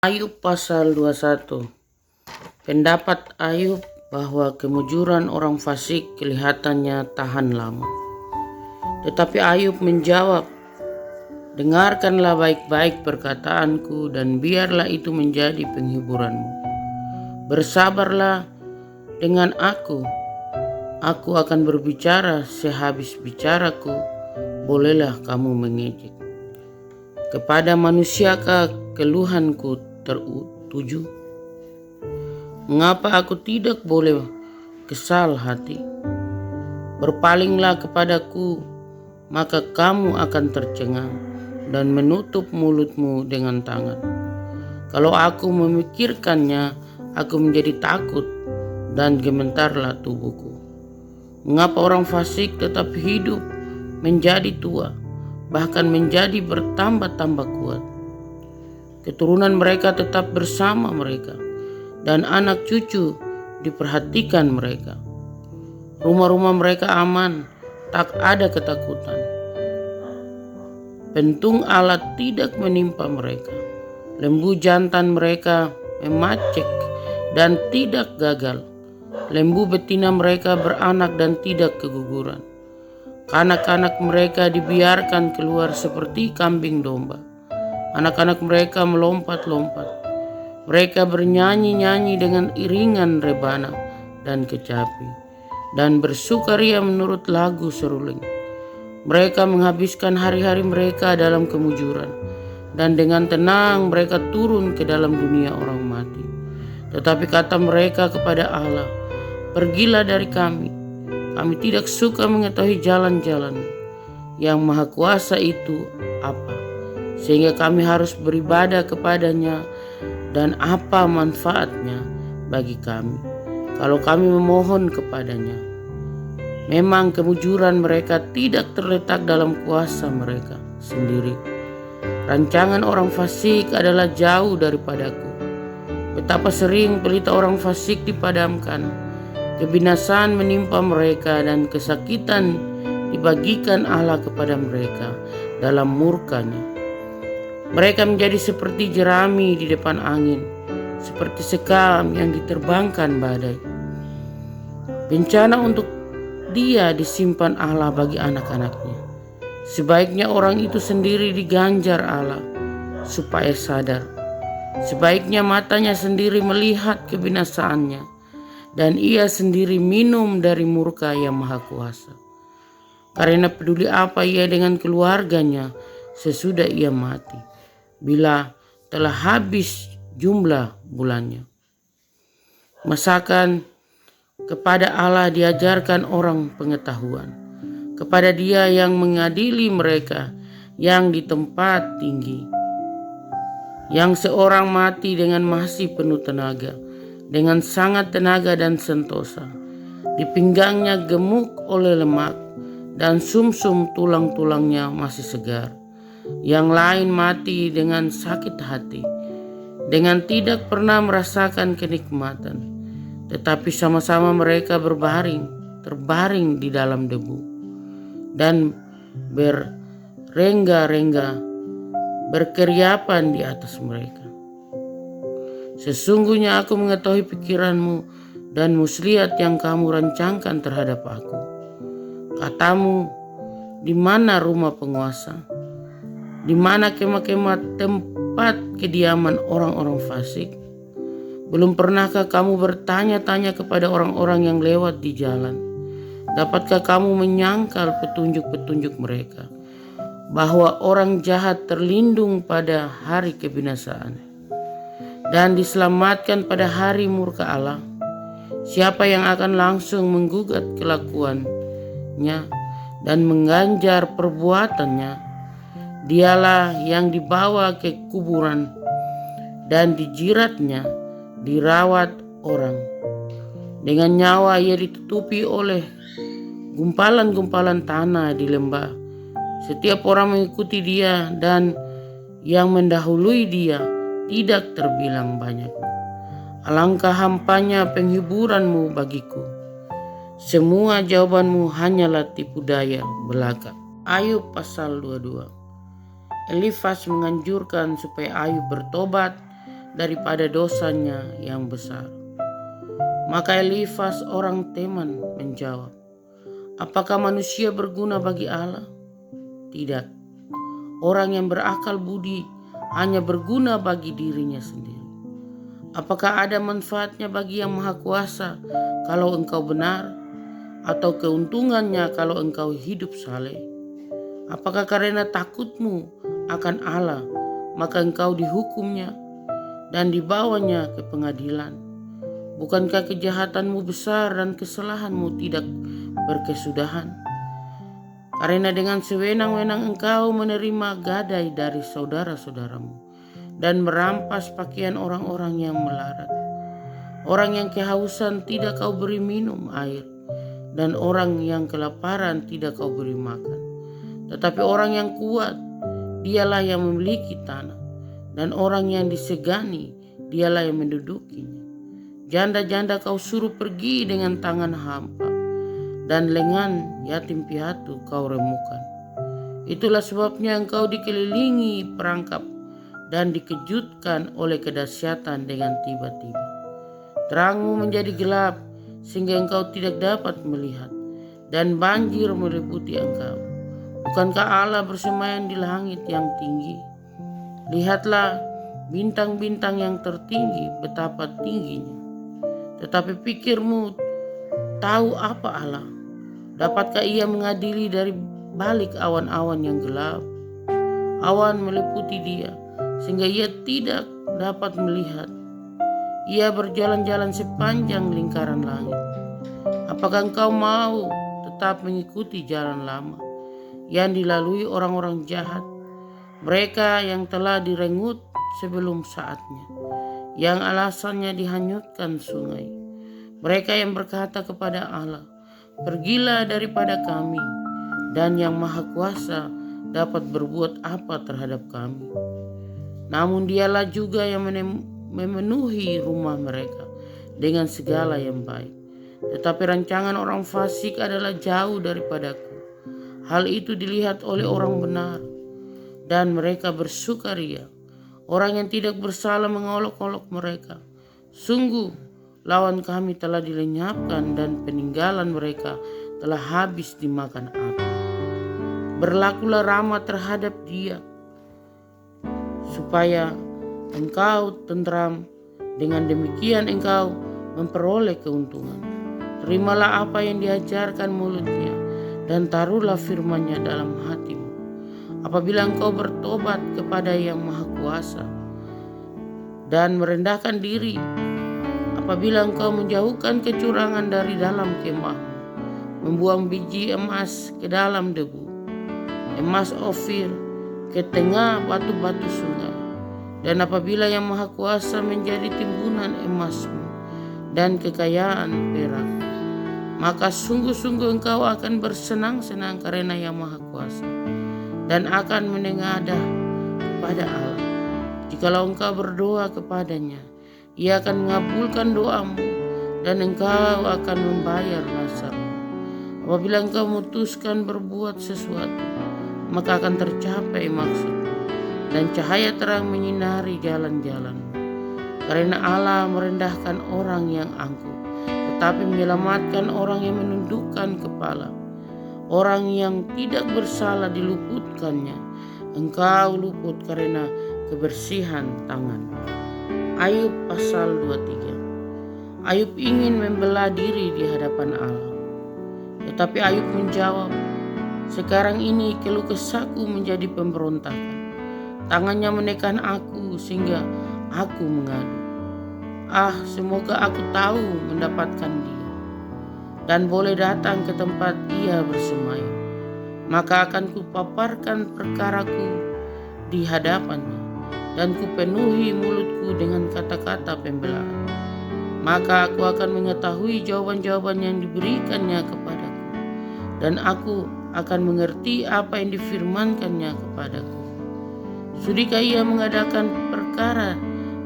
Ayub pasal 21. Pendapat Ayub bahwa kemujuran orang fasik kelihatannya tahan lama. Tetapi Ayub menjawab, "Dengarkanlah baik-baik perkataanku dan biarlah itu menjadi penghiburanmu. Bersabarlah dengan aku akan berbicara sehabis bicaraku, bolehlah kamu mengejek. Kepada manusiakah keluhanku tertuju? Mengapa aku tidak boleh kesal hati? Berpalinglah kepadaku, maka kamu akan tercengang dan menutup mulutmu dengan tangan. Kalau aku memikirkannya, aku menjadi takut dan gemetarlah tubuhku. Mengapa orang fasik tetap hidup menjadi tua, bahkan menjadi bertambah-tambah kuat? Keturunan mereka tetap bersama mereka, dan anak cucu diperhatikan mereka. Rumah-rumah mereka aman, tak ada ketakutan. Pentung alat tidak menimpa mereka. Lembu jantan mereka memacek dan tidak gagal. Lembu betina mereka beranak dan tidak keguguran. Anak-anak mereka dibiarkan keluar seperti kambing domba. Anak-anak mereka melompat-lompat. Mereka bernyanyi-nyanyi dengan iringan rebana dan kecapi, dan bersukaria menurut lagu seruling. Mereka menghabiskan hari-hari mereka dalam kemujuran, dan dengan tenang mereka turun ke dalam dunia orang mati. Tetapi kata mereka kepada Allah, "Pergilah dari kami. Kami tidak suka mengetahui jalan-jalan yang Maha Kuasa itu apa, sehingga kami harus beribadah kepadanya, dan apa manfaatnya bagi kami kalau kami memohon kepadanya. Memang kemujuran mereka tidak terletak dalam kuasa mereka sendiri. Rancangan orang fasik adalah jauh daripadaku. Betapa sering pelita orang fasik dipadamkan. Kebinasaan menimpa mereka dan kesakitan dibagikan Allah kepada mereka dalam murkanya. Mereka menjadi seperti jerami di depan angin, seperti sekam yang diterbangkan badai. Bencana untuk dia disimpan Allah bagi anak-anaknya. Sebaiknya orang itu sendiri diganjar Allah supaya sadar. Sebaiknya matanya sendiri melihat kebinasaannya, dan ia sendiri minum dari murka yang Maha Kuasa. Karena peduli apa ia dengan keluarganya sesudah ia mati, bila telah habis jumlah bulannya. Masakan kepada Allah diajarkan orang pengetahuan, kepada Dia yang mengadili mereka yang di tempat tinggi, yang seorang mati dengan masih penuh tenaga, dengan sangat tenaga dan sentosa. Di pinggangnya gemuk oleh lemak, dan sumsum tulang-tulangnya masih segar. Yang lain mati dengan sakit hati, dengan tidak pernah merasakan kenikmatan, tetapi sama-sama mereka terbaring di dalam debu, dan berrengga-rengga berkeriapan di atas mereka. Sesungguhnya aku mengetahui pikiranmu dan muslihat yang kamu rancangkan terhadap aku. Katamu, di mana rumah penguasa? Di mana kemah-kemah tempat kediaman orang-orang fasik? Belum pernahkah kamu bertanya-tanya kepada orang-orang yang lewat di jalan? Dapatkah kamu menyangkal petunjuk-petunjuk mereka, bahwa orang jahat terlindung pada hari kebinasaan dan diselamatkan pada hari murka Allah? Siapa yang akan langsung menggugat kelakuannya dan mengganjar perbuatannya? Dialah yang dibawa ke kuburan dan dijiratnya dirawat orang. Dengan nyawa ia ditutupi oleh gumpalan-gumpalan tanah di lembah. Setiap orang mengikuti dia, dan yang mendahului dia tidak terbilang banyak. Alangkah hampanya penghiburanmu bagiku. Semua jawabanmu hanyalah tipu daya belaka. Ayub pasal 22. Elifas menganjurkan supaya Ayub bertobat daripada dosanya yang besar. Maka Elifas orang Teman menjawab, apakah manusia berguna bagi Allah? Tidak. Orang yang berakal budi hanya berguna bagi dirinya sendiri. Apakah ada manfaatnya bagi Yang Maha Kuasa kalau engkau benar, atau keuntungannya kalau engkau hidup saleh? Apakah karena takutmu akan Allah maka engkau dihukumnya dan dibawanya ke pengadilan? Bukankah kejahatanmu besar dan kesalahanmu tidak berkesudahan? Karena dengan sewenang-wenang engkau menerima gadai dari saudara-saudaramu dan merampas pakaian orang-orang yang melarat. Orang yang kehausan tidak kau beri minum air, dan orang yang kelaparan tidak kau beri makan. Tetapi orang yang kuat, dialah yang memiliki tanah, dan orang yang disegani, dialah yang mendudukinya. Janda-janda kau suruh pergi dengan tangan hampa, dan lengan yatim piatu kau remukan. Itulah sebabnya engkau dikelilingi perangkap dan dikejutkan oleh kedahsyatan dengan tiba-tiba. Terangmu menjadi gelap sehingga engkau tidak dapat melihat, dan banjir meliputi engkau. Bukankah Allah bersemayam di langit yang tinggi? Lihatlah bintang-bintang yang tertinggi betapa tingginya. Tetapi pikirmu tahu apa Allah? Dapatkah ia mengadili dari balik awan-awan yang gelap? Awan meliputi dia sehingga ia tidak dapat melihat. Ia berjalan-jalan sepanjang lingkaran langit. Apakah engkau mau tetap mengikuti jalan lama yang dilalui orang-orang jahat, mereka yang telah direnggut sebelum saatnya, yang alasannya dihanyutkan sungai, mereka yang berkata kepada Allah, pergilah daripada kami, dan Yang Maha Kuasa dapat berbuat apa terhadap kami? Namun dialah juga yang memenuhi rumah mereka dengan segala yang baik. Tetapi rancangan orang fasik adalah jauh daripadaku. Hal itu dilihat oleh orang benar, dan mereka bersukaria. Orang yang tidak bersalah mengolok-olok mereka. Sungguh, lawan kami telah dilenyapkan, dan peninggalan mereka telah habis dimakan api. Berlakulah ramah terhadap dia, supaya engkau tentram, dengan demikian engkau memperoleh keuntungan. Terimalah apa yang diajarkan mulutnya, dan taruhlah firman-Nya dalam hatimu. Apabila engkau bertobat kepada Yang Maha Kuasa dan merendahkan diri, apabila engkau menjauhkan kecurangan dari dalam kemahmu, membuang biji emas ke dalam debu, emas Ofir ke tengah batu-batu sungai, dan apabila Yang Maha Kuasa menjadi timbunan emasmu dan kekayaan perak, maka sungguh-sungguh engkau akan bersenang-senang karena Yang Maha Kuasa, dan akan menengadah kepada Allah. Jikalau engkau berdoa kepadanya, Ia akan mengabulkan doamu, dan engkau akan membayar nasarmu. Apabila engkau memutuskan berbuat sesuatu, maka akan tercapai maksudmu, dan cahaya terang menyinari jalan-jalanmu. Karena Allah merendahkan orang yang angkuh, tetapi menyelamatkan orang yang menundukkan kepala. Orang yang tidak bersalah diluputkannya. Engkau luput karena kebersihan tangan. Ayub pasal 23. Ayub ingin membela diri di hadapan Allah. Tetapi Ayub menjawab, sekarang ini keluh kesahku menjadi pemberontakan. Tangannya menekan aku sehingga aku mengadu. Semoga aku tahu mendapatkan dia, dan boleh datang ke tempat ia bersemayam. Maka akan kupaparkan perkaraku di hadapannya, dan kupenuhi mulutku dengan kata-kata pembelaan. Maka aku akan mengetahui jawaban-jawaban yang diberikannya kepadaku, dan aku akan mengerti apa yang difirmankannya kepadaku. Sudikah ia mengadakan perkara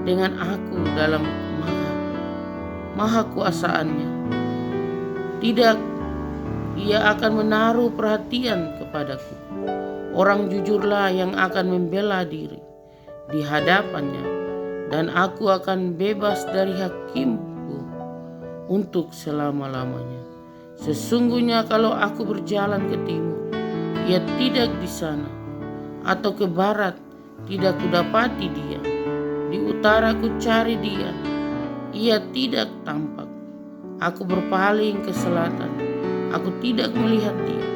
dengan aku dalam maha kuasaannya? Tidak, ia akan menaruh perhatian kepadaku. Orang jujurlah yang akan membela diri di hadapannya, dan aku akan bebas dari hakimku untuk selama-lamanya. Sesungguhnya kalau aku berjalan ke timur, ia tidak di sana, atau ke barat, tidak kudapati dia. Di utara ku cari dia, ia tidak tampak. Aku berpaling ke selatan, aku tidak melihat dia,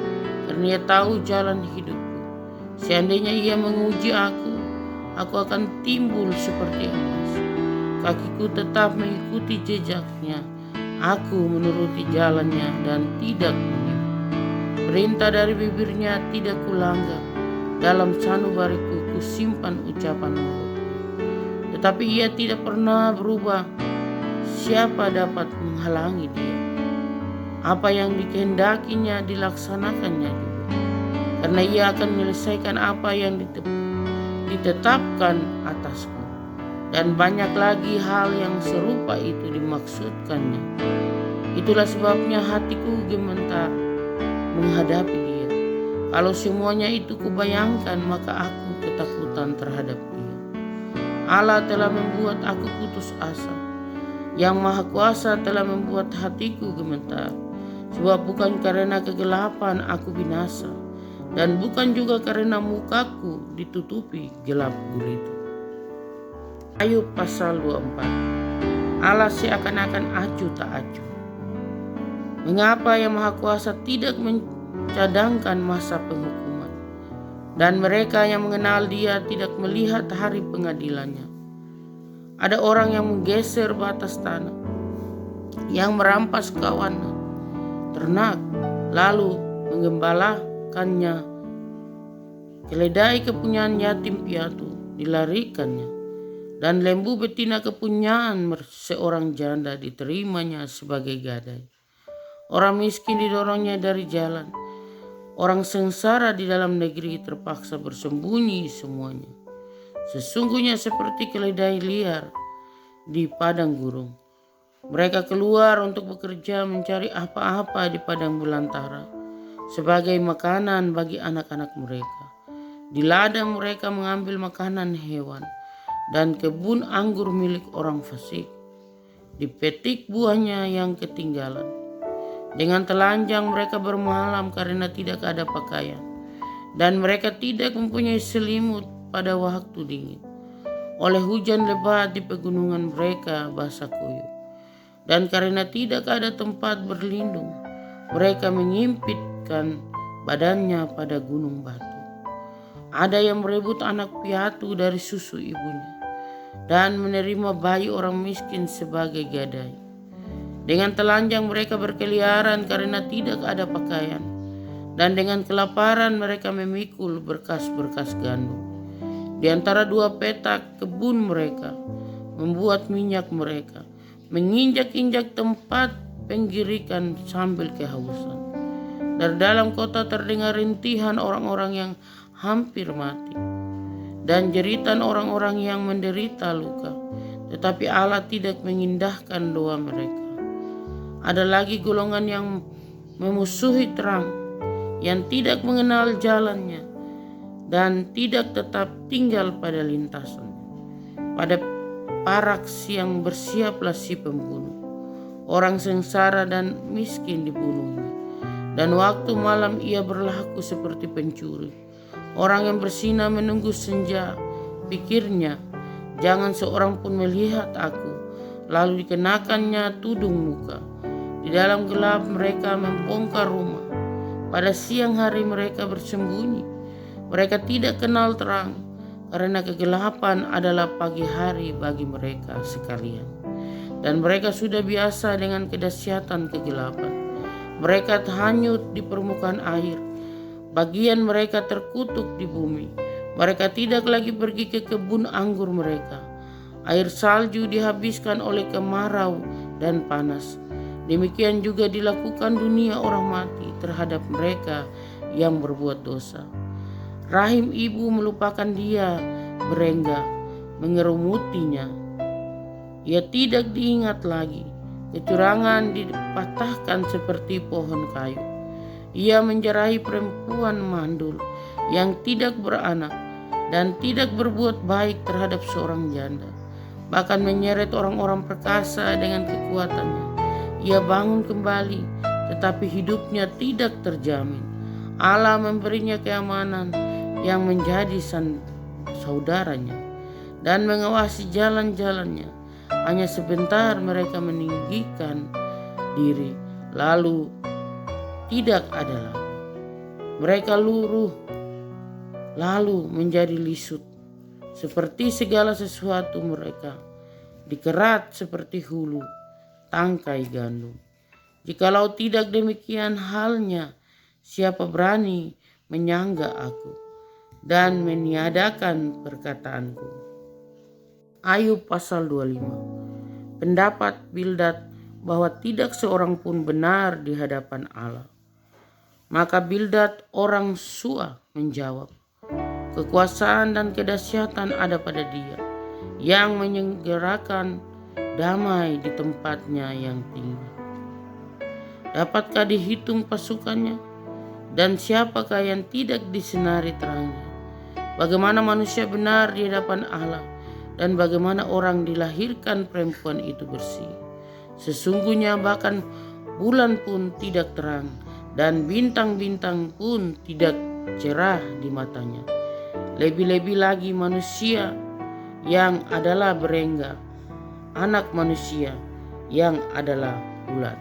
karena ia tahu jalan hidupku. Seandainya ia menguji aku akan timbul seperti emas. Kakiku tetap mengikuti jejaknya, aku menuruti jalannya dan tidak menyimpang. Perintah dari bibirnya tidak kulanggar, dalam sanubariku kusimpan ucapan mulut. Tetapi ia tidak pernah berubah, siapa dapat menghalangi dia? Apa yang dikehendakinya dilaksanakannya juga, karena ia akan menyelesaikan apa yang ditetapkan atasku. Dan banyak lagi hal yang serupa itu dimaksudkannya. Itulah sebabnya hatiku gemetar menghadapi dia. Kalau semuanya itu kubayangkan, maka aku ketakutan terhadap dia. Allah telah membuat aku putus asa. Yang Maha Kuasa telah membuat hatiku gemetar. Sebab bukan karena kegelapan aku binasa, dan bukan juga karena mukaku ditutupi gelap gulita. Ayub pasal 24. Allah seakan-akan acuh tak acuh. Mengapa Yang Maha Kuasa tidak mencadangkan masa penghukuman, dan mereka yang mengenal Dia tidak melihat hari pengadilannya? Ada orang yang menggeser batas tanah, yang merampas kawanan ternak, lalu menggembalakannya. Keledai kepunyaan yatim piatu dilarikannya, dan lembu betina kepunyaan seorang janda diterimanya sebagai gadai. Orang miskin didorongnya dari jalan, orang sengsara di dalam negeri terpaksa bersembunyi semuanya. Sesungguhnya seperti keledai liar di padang gurun. Mereka keluar untuk bekerja mencari apa-apa di padang belantara sebagai makanan bagi anak-anak mereka. Di ladang mereka mengambil makanan hewan dan kebun anggur milik orang fasik, dipetik buahnya yang ketinggalan. Dengan telanjang mereka bermalam karena tidak ada pakaian, dan mereka tidak mempunyai selimut pada waktu dingin. Oleh hujan lebat di pegunungan mereka basah kuyup, dan karena tidak ada tempat berlindung, mereka mengimpitkan badannya pada gunung batu. Ada yang merebut anak piatu dari susu ibunya, dan menerima bayi orang miskin sebagai gadai. Dengan telanjang mereka berkeliaran karena tidak ada pakaian, dan dengan kelaparan mereka memikul berkas-berkas gandum. Di antara dua petak kebun mereka, membuat minyak mereka, menginjak-injak tempat penggirikan sambil kehausan. Dari dalam kota terdengar rintihan orang-orang yang hampir mati, dan jeritan orang-orang yang menderita luka, tetapi Allah tidak mengindahkan doa mereka. Ada lagi golongan yang memusuhi terang, yang tidak mengenal jalannya, dan tidak tetap tinggal pada lintasan. Pada parak siang bersiaplah si pembunuh, orang sengsara dan miskin dibunuhnya, dan waktu malam ia berlaku seperti pencuri. Orang yang bersinah menunggu senja, pikirnya, jangan seorang pun melihat aku. Lalu dikenakannya tudung muka. Di dalam gelap mereka membongkar rumah. Pada siang hari mereka bersembunyi. Mereka tidak kenal terang, karena kegelapan adalah pagi hari bagi mereka sekalian. Dan mereka sudah biasa dengan kedahsyatan kegelapan. Mereka hanyut di permukaan air. Bagian mereka terkutuk di bumi. Mereka tidak lagi pergi ke kebun anggur mereka. Air salju dihabiskan oleh kemarau dan panas. Demikian juga dilakukan dunia orang mati terhadap mereka yang berbuat dosa. Rahim ibu melupakan dia, berengga, mengerumutinya. Ia tidak diingat lagi. Kecurangan dipatahkan seperti pohon kayu. Ia menjerahi perempuan mandul yang tidak beranak dan tidak berbuat baik terhadap seorang janda. bahkan menyeret orang-orang perkasa dengan kekuatannya. Ia bangun kembali, tetapi hidupnya tidak terjamin. Allah memberinya keamanan yang menjadi saudaranya dan mengawasi jalan-jalannya. Hanya sebentar mereka meninggikan diri, lalu tidak ada lagi. Mereka luruh, lalu menjadi lisut. Seperti segala sesuatu mereka dikerat seperti hulu tangkai gandum. Jikalau tidak demikian halnya, siapa berani menyangga aku dan meniadakan perkataanku? Ayub pasal 25. Pendapat Bildad bahwa tidak seorang pun benar di hadapan Allah. Maka Bildad orang Sua menjawab, kekuasaan dan kedahsyatan ada pada Dia yang menyelenggarakan damai di tempatnya yang tinggi. Dapatkah dihitung pasukannya? Dan siapakah yang tidak disinari terangnya? Bagaimana manusia benar di hadapan Allah, dan bagaimana orang dilahirkan perempuan itu bersih. Sesungguhnya bahkan bulan pun tidak terang, dan bintang-bintang pun tidak cerah di matanya. Lebih-lebih lagi manusia yang adalah berengga, anak manusia yang adalah ulat.